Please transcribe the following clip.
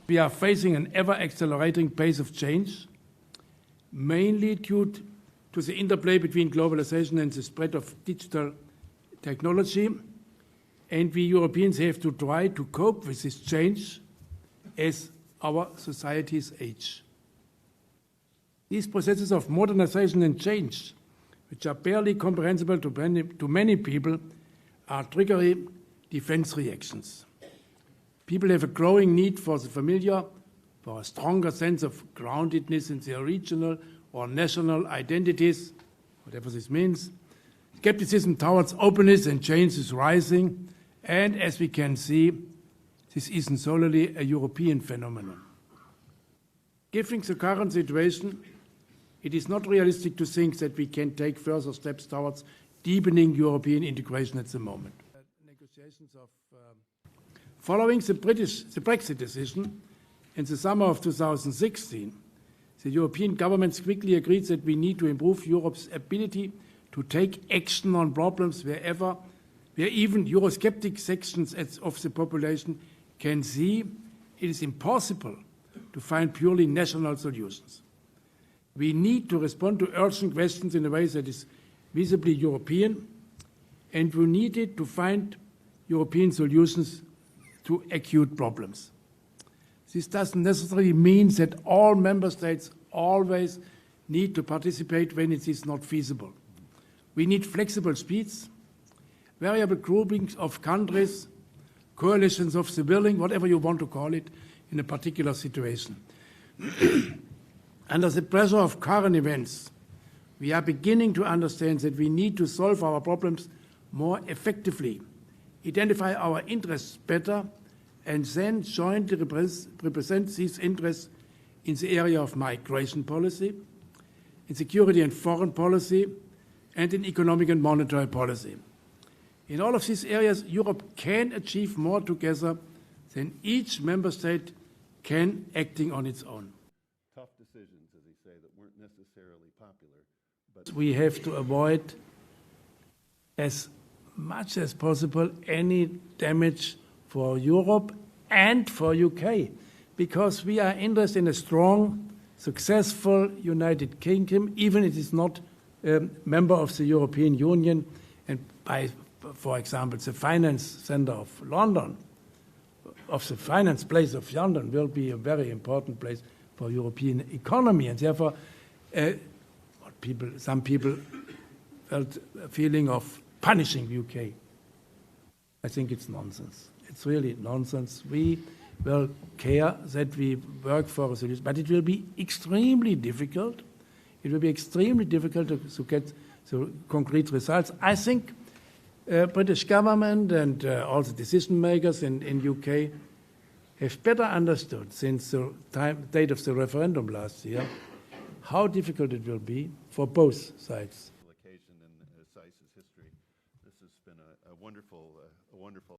We are facing an ever-accelerating pace of change, mainly due to the interplay between globalization and the spread of digital technology. And we Europeans have to try to cope with this change as our societies age. These processes of modernization and change, which are barely comprehensible to many people, are triggering defense reactions. People have a growing need for the familiar, for a stronger sense of groundedness in their regional or national identities, whatever this means. Skepticism towards openness and change is rising, and as we can see, this isn't solely a European phenomenon. Given the current situation, it is not realistic to think that we can take further steps towards deepening European integration at the moment. Following the Brexit decision in the summer of 2016, the European governments quickly agreed that we need to improve Europe's ability to take action on problems where even Eurosceptic sections of the population can see it is impossible to find purely national solutions. We need to respond to urgent questions in a way that is visibly European, and we needed to find European solutions to acute problems. This doesn't necessarily mean that all member states always need to participate when it is not feasible. We need flexible speeds, variable groupings of countries, coalitions of the willing, whatever you want to call it, in a particular situation. Under the pressure of current events, we are beginning to understand that we need to solve our problems more effectively, identify our interests better, and then jointly represent these interests in the area of migration policy, in security and foreign policy, and in economic and monetary policy. In all of these areas, Europe can achieve more together than each member state can acting on its own. Tough decisions, as you say, that weren't necessarily popular. But we have to avoid as much as possible any damage for Europe and for UK, because we are interested in a strong, successful United Kingdom, even if it is not a member of the European Union, and by, for example, the finance center of London, of the finance place of London, will be a very important place for European economy, and therefore some people felt a feeling of punishing UK. I think it's nonsense. It's really nonsense. We will care that we work for a solution, but it will be extremely difficult. It will be extremely difficult to get the concrete results. I think British government and all the decision makers in UK have better understood since the date of the referendum last year how difficult it will be for both sides. Occasion in history. This has been a wonderful